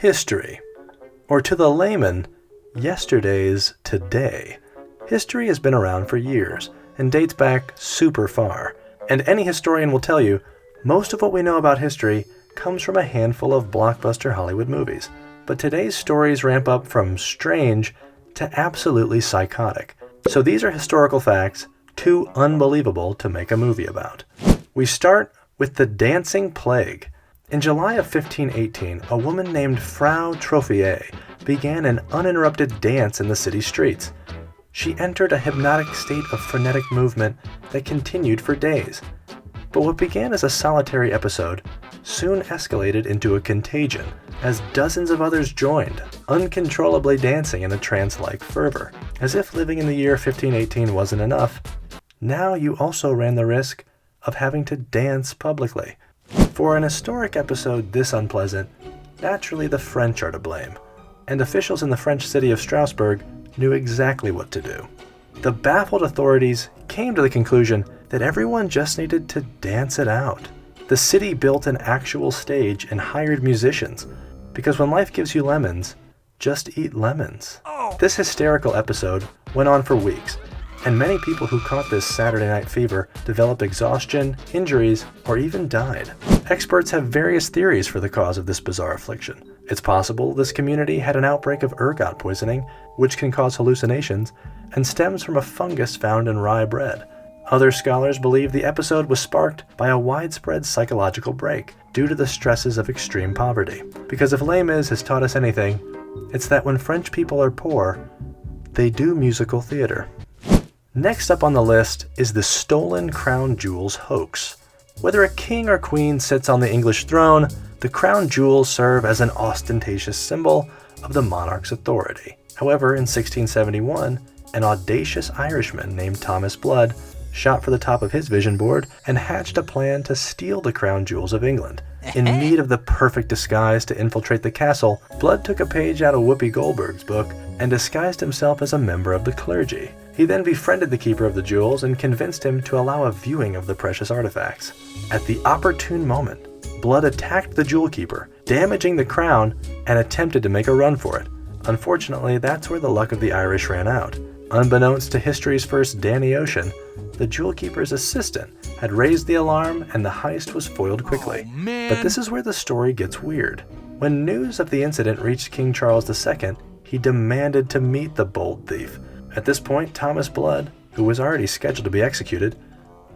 History, or to the layman, yesterday's today. History has been around for years and dates back super far, and any historian will tell you most of what we know about history comes from a handful of blockbuster Hollywood movies. But today's stories ramp up from strange to absolutely psychotic. So these are historical facts too unbelievable to make a movie about. We start with the Dancing Plague. In July of 1518, a woman named Frau Trophier began an uninterrupted dance in the city streets. She entered a hypnotic state of frenetic movement that continued for days. But what began as a solitary episode soon escalated into a contagion as dozens of others joined, uncontrollably dancing in a trance-like fervor. As if living in the year 1518 wasn't enough, now you also ran the risk of having to dance publicly. For an historic episode this unpleasant, naturally the French are to blame, and officials in the French city of Strasbourg knew exactly what to do. The baffled authorities came to the conclusion that everyone just needed to dance it out. The city built an actual stage and hired musicians, because when life gives you lemons, just eat lemons. This hysterical episode went on for weeks, and many people who caught this Saturday night fever developed exhaustion, injuries, or even died. Experts have various theories for the cause of this bizarre affliction. It's possible this community had an outbreak of ergot poisoning, which can cause hallucinations, and stems from a fungus found in rye bread. Other scholars believe the episode was sparked by a widespread psychological break due to the stresses of extreme poverty. Because if Les Mis has taught us anything, it's that when French people are poor, they do musical theater. Next up on the list is the stolen crown jewels hoax. Whether a king or queen sits on the English throne, the crown jewels serve as an ostentatious symbol of the monarch's authority. However, in 1671, an audacious Irishman named Thomas Blood shot for the top of his vision board and hatched a plan to steal the crown jewels of England. In need of the perfect disguise to infiltrate the castle, Blood took a page out of Whoopi Goldberg's book and disguised himself as a member of the clergy. He then befriended the keeper of the jewels and convinced him to allow a viewing of the precious artifacts. At the opportune moment, Blood attacked the jewel keeper, damaging the crown, and attempted to make a run for it. Unfortunately, that's where the luck of the Irish ran out. Unbeknownst to history's first Danny Ocean, the jewel keeper's assistant had raised the alarm and the heist was foiled quickly. But this is where the story gets weird. When news of the incident reached King Charles II, he demanded to meet the bold thief. At this point, Thomas Blood, who was already scheduled to be executed,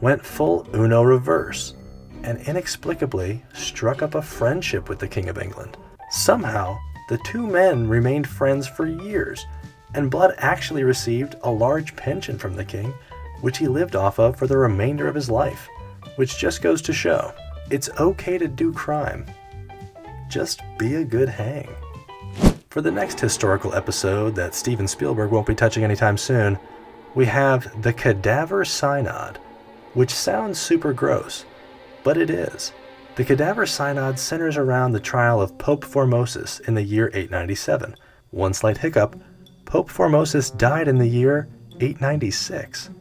went full Uno reverse and inexplicably struck up a friendship with the King of England. Somehow, the two men remained friends for years, and Blood actually received a large pension from the king, which he lived off of for the remainder of his life, which just goes to show, it's okay to do crime. Just be a good hang. For the next historical episode that Steven Spielberg won't be touching anytime soon, we have the Cadaver Synod, which sounds super gross, but it is. The Cadaver Synod centers around the trial of Pope Formosus in the year 897. One slight hiccup, Pope Formosus died in the year 896.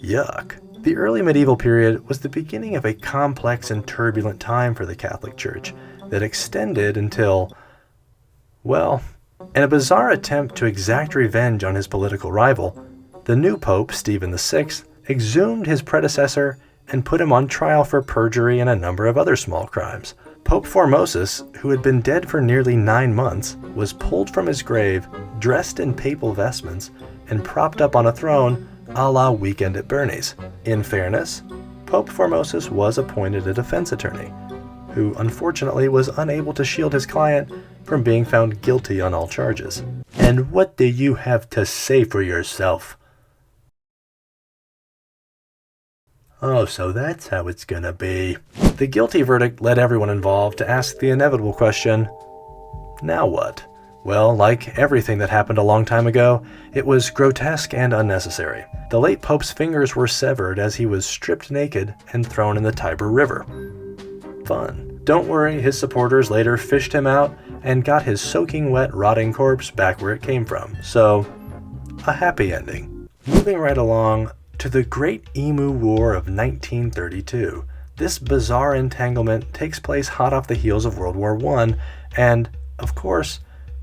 Yuck. The early medieval period was the beginning of a complex and turbulent time for the Catholic Church that extended until, well, in a bizarre attempt to exact revenge on his political rival, the new Pope, Stephen VI, exhumed his predecessor and put him on trial for perjury and a number of other small crimes. Pope Formosus, who had been dead for nearly 9 months, was pulled from his grave, dressed in papal vestments, and propped up on a throne a la Weekend at Bernie's. In fairness, Pope Formosus was appointed a defense attorney, who unfortunately was unable to shield his client from being found guilty on all charges. And what do you have to say for yourself? Oh, so that's how it's gonna be. The guilty verdict led everyone involved to ask the inevitable question, now what? Well, like everything that happened a long time ago, it was grotesque and unnecessary. The late Pope's fingers were severed as he was stripped naked and thrown in the Tiber River. Fun. Don't worry, his supporters later fished him out and got his soaking wet, rotting corpse back where it came from. So, a happy ending. Moving right along to the Great Emu War of 1932. This bizarre entanglement takes place hot off the heels of World War I, and of course,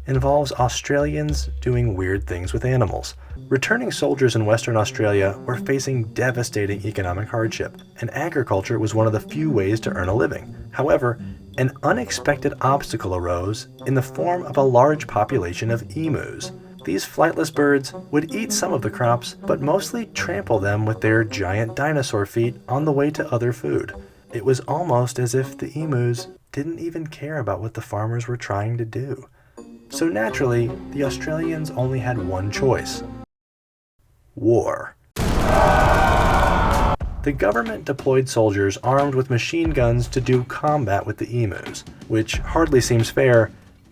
involves Australians doing weird things with animals. Returning soldiers in Western Australia were facing devastating economic hardship, and agriculture was one of the few ways to earn a living. However, an unexpected obstacle arose in the form of a large population of emus. These flightless birds would eat some of the crops, but mostly trample them with their giant dinosaur feet on the way to other food. It was almost as if the emus didn't even care about what the farmers were trying to do. So naturally, the Australians only had one choice: war. The government deployed soldiers armed with machine guns to do combat with the emus, which hardly seems fair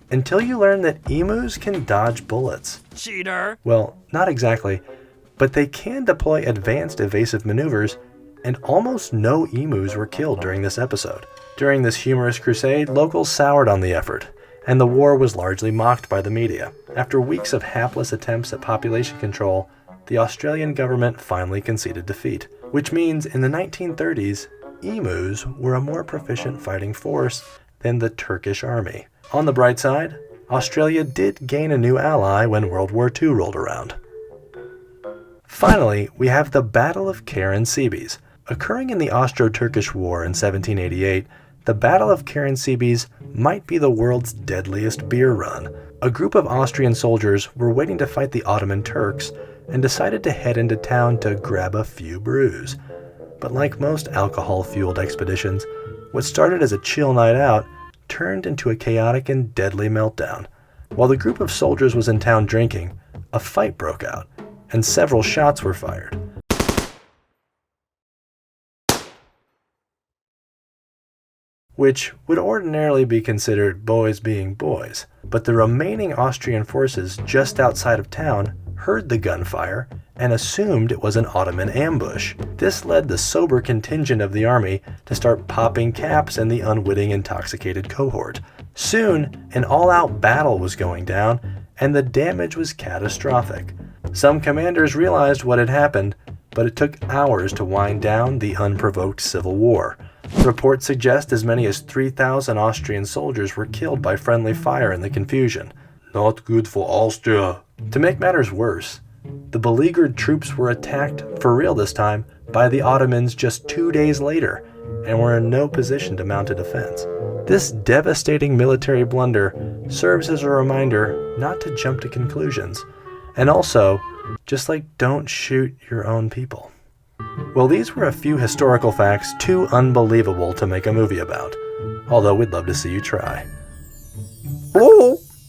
until you learn that emus can dodge bullets. Cheater! Well, not exactly, but they can deploy advanced evasive maneuvers, and almost no emus were killed during this episode. During this humorous crusade, locals soured on the effort, and the war was largely mocked by the media. After weeks of hapless attempts at population control, the Australian government finally conceded defeat, which means in the 1930s, emus were a more proficient fighting force than the Turkish army. On the bright side, Australia did gain a new ally when World War II rolled around. Finally, we have the Battle of Karence. Occurring in the Austro-Turkish War in 1788, the Battle of Karence might be the world's deadliest beer run. A group of Austrian soldiers were waiting to fight the Ottoman Turks and decided to head into town to grab a few brews. But like most alcohol-fueled expeditions, what started as a chill night out turned into a chaotic and deadly meltdown. While the group of soldiers was in town drinking, a fight broke out, and several shots were fired. Which would ordinarily be considered boys being boys, but the remaining Austrian forces just outside of town heard the gunfire and assumed it was an Ottoman ambush. This led the sober contingent of the army to start popping caps in the unwitting intoxicated cohort. Soon, an all-out battle was going down, and the damage was catastrophic. Some commanders realized what had happened, but it took hours to wind down the unprovoked civil war. Reports suggest as many as 3,000 Austrian soldiers were killed by friendly fire in the confusion. Not good for Austria. To make matters worse, the beleaguered troops were attacked, for real this time, by the Ottomans just 2 days later, and were in no position to mount a defense. This devastating military blunder serves as a reminder not to jump to conclusions, and also, just don't shoot your own people. Well, these were a few historical facts too unbelievable to make a movie about, although we'd love to see you try.